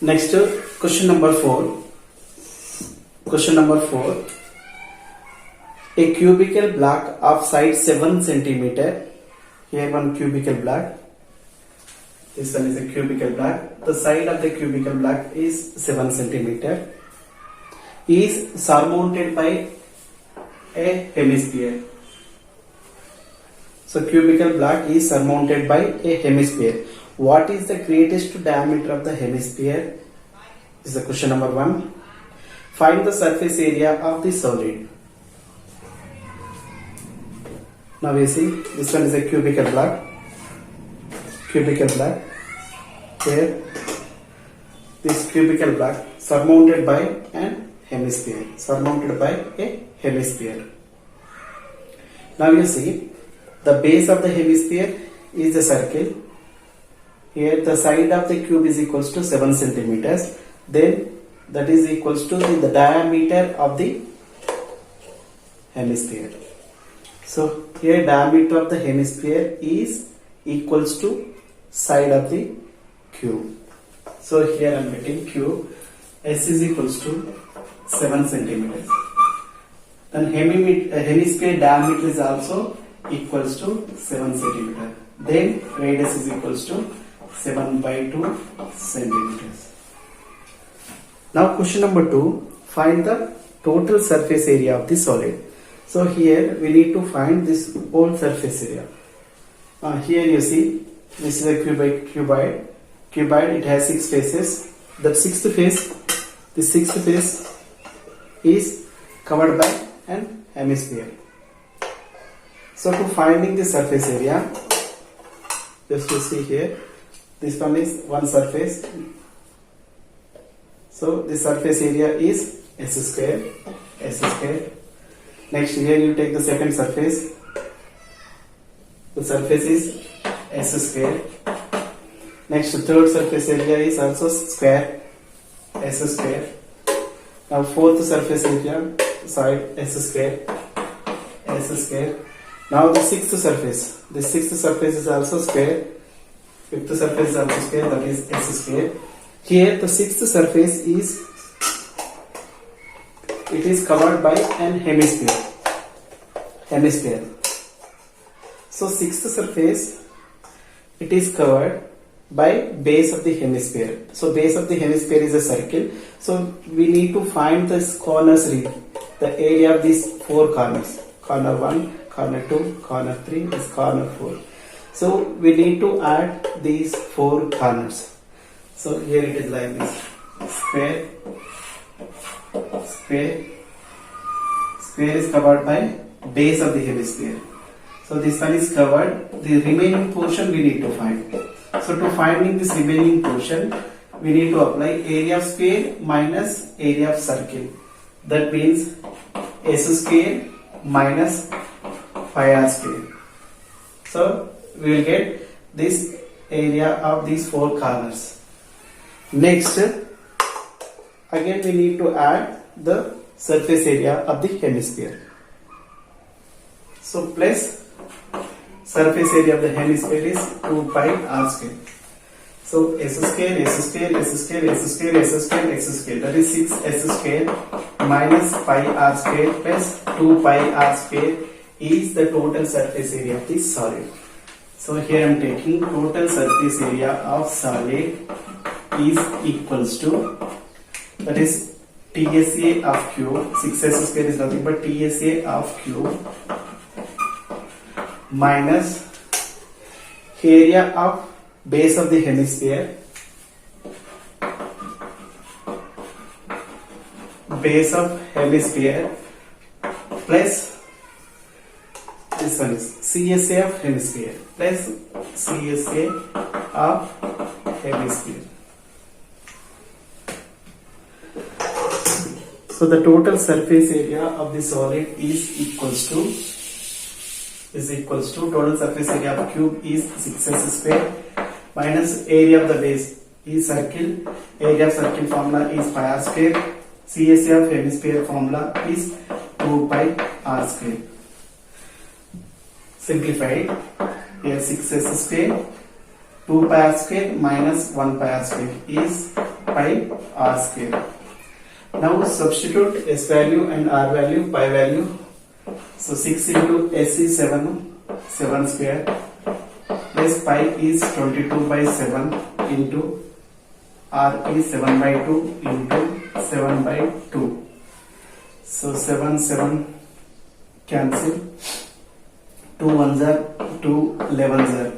Next, question number 4. Question number 4. A cubical block of side 7 centimeter. Here one cubical block. This one is a cubical block. The side of the cubical block is 7 centimeter. Is surmounted by a hemisphere. So cubical block is surmounted by a hemisphere. What is the greatest diameter of the hemisphere? This is the question number 1. Find the surface area of the solid. Now you see, this one is a cubical block. Cubical block. Here, this cubical block surmounted by an hemisphere. Surmounted by a hemisphere. Now you see, the base of the hemisphere is a circle. Here the side of the cube is equals to 7 centimeters. Then that is equals to the diameter of the hemisphere. So here diameter of the hemisphere is equals to side of the cube. So here I am getting cube. S is equals to 7 centimeters. Then hemisphere diameter is also equals to 7 centimeter. Then radius is equals to 7 by 2 centimeters. Now question number 2. Find the total surface area of the solid. So here we need to find this whole surface area. Here you see, this is a cuboid. Cuboid, it has 6 faces. That sixth face, the sixth face is covered by an hemisphere. So to finding the surface area, just to see here, this one is one surface. So the surface area is S square. Next here you take the second surface. The surface is S square. Next third surface area is also square. S square. Now fourth surface area, side S square. Now the sixth surface. The sixth surface is also square. Fifth surface is also square, that is S square. Here the sixth surface is covered by an hemisphere. So sixth surface, it is covered by base of the hemisphere. So base of the hemisphere is a circle. So we need to find this corners, the area of these 4 corners. Corner 1, corner 2, corner 3, is corner 4. So we need to add these 4 corners. So here it is like this. Square is covered by base of the hemisphere. So this one is covered. The remaining portion we need to find. So to finding this remaining portion, we need to apply area of square minus area of circle. That means S square minus 5R square. So we will get this area of these 4 corners. Next, again we need to add the surface area of the hemisphere. So plus surface area of the hemisphere is 2 pi R square. So S square, that is 6S square minus pi R square plus 2 pi R square is the total surface area of the solid. So here I am taking total surface area of solid is equals to, that is TSA of cube, 6S square is nothing but TSA of cube minus area of base of the hemisphere, plus this one is CSA of hemisphere plus CSA of hemisphere. So the total surface area of the solid is equals to total surface area of cube is 6S square minus area of the base is circle. Area of circle formula is pi R square. CSA of hemisphere formula is 2 pi R square. Simplified, here 6S square 2 pi R square minus 1 pi R square is pi pi r square. Now substitute S value and R value, pi value. So 6 into S is 7 square, plus pi is 22 by 7 into R is 7 by 2 into 7 by 2. So 7 cancel. 2 ones are 2 11s are.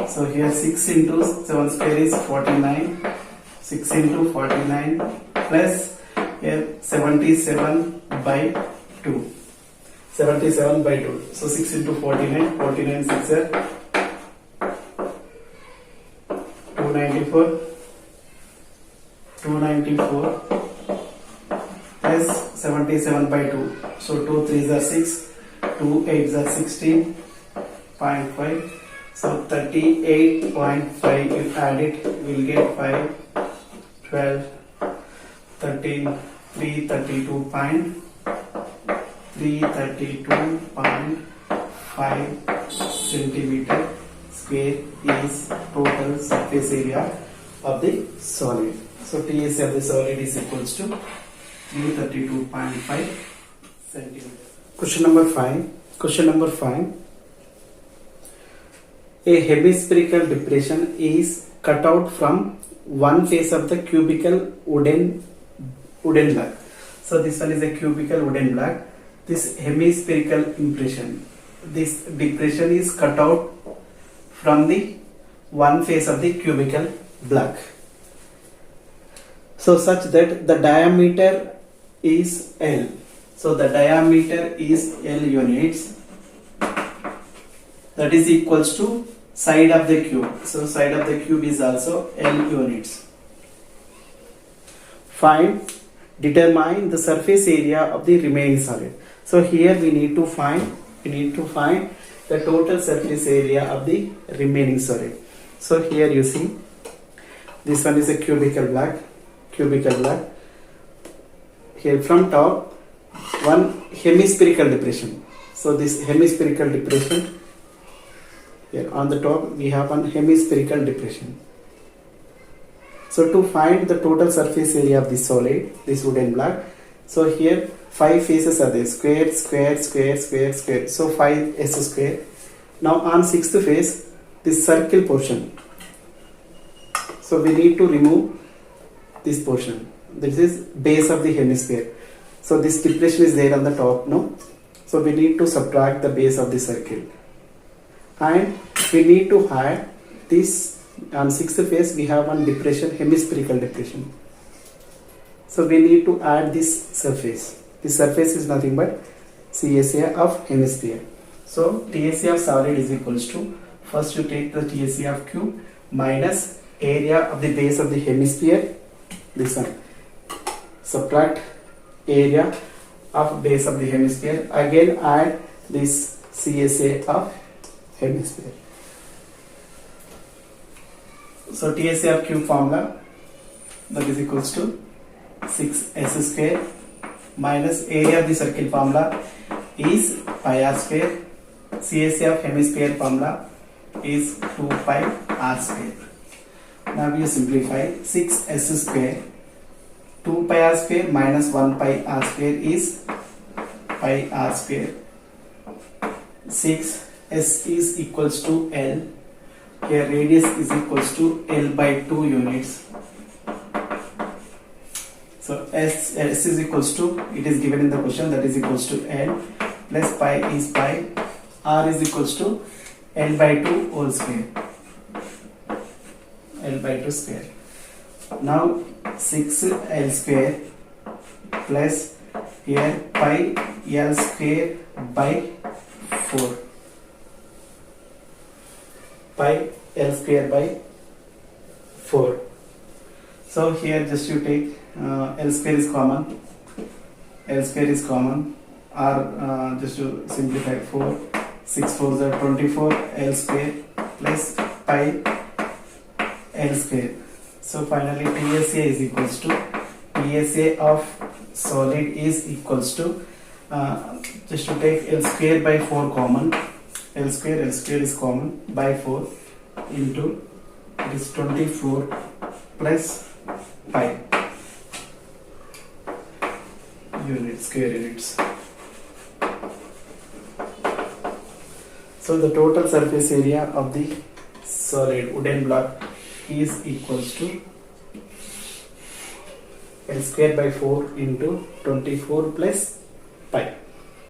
So here 6 into 7 square is 49. 6 into 49 plus here 77 by 2. 77 by 2. So 6 into 49. 49 6 are 294. 294 plus 77 by 2. So 2 3s are 6. 2 8s are 16.5. So 38.5. If add it, we'll get 5, 12, 13, 332.5 centimeter square is total surface area of the solid. So TSA of the solid is equals to 332.5 centimeter. Question number 5. A hemispherical depression is cut out from one face of the cubical wooden block. So this one is a cubical wooden block. This hemispherical this depression is cut out from the one face of the cubical block. So such that the diameter is L. So the diameter is L units. That is equals to side of the cube. So side of the cube is also L units. Determine the surface area of the remaining solid. So here we need to find the total surface area of the remaining solid. So here you see this one is a cubical block. Here from top one hemispherical depression. So this hemispherical depression, here on the top we have one hemispherical depression. So to find the total surface area of this solid, this wooden block, so here 5 faces are there, square. So 5s square. Now on 6th face, this circle portion. So we need to remove this portion. This is base of the hemisphere. So this depression is there on the top, no? So we need to subtract the base of the circle. And we need to add this. On 6th face we have one depression, hemispherical depression. So we need to add this surface. This surface is nothing but CSA of hemisphere. So TSA of solid is equals to, first you take the TSA of cube minus area of the base of the hemisphere, this one. Subtract area of base of the hemisphere. Again add this CSA of hemisphere. So TSA of cube formula, that is equals to 6s square minus area of the circle formula is pi r square. CSA of hemisphere formula is 2 pi r square. Now we simplify 6s square. 2 pi r square minus 1 pi r square is pi r square. 6s is equals to L. Here radius is equals to L by 2 units. So S is equals to, it is given in the question, that is equals to L plus pi is pi. R is equals to L by 2 whole square. L by 2 square. Now 6L square plus here pi L square by 4. Pi L square by 4. So here just you take L square is common. L square is common. R just to simplify 4. 6 4s are 24. L square plus pi L square. So finally TSA is equals to, TSA of solid is equals to, just to take L square by 4 common. L square is common by 4 into, it is 24 plus pi units, square units. So the total surface area of the solid wooden block is equals to L square by 4 into 24 plus pi.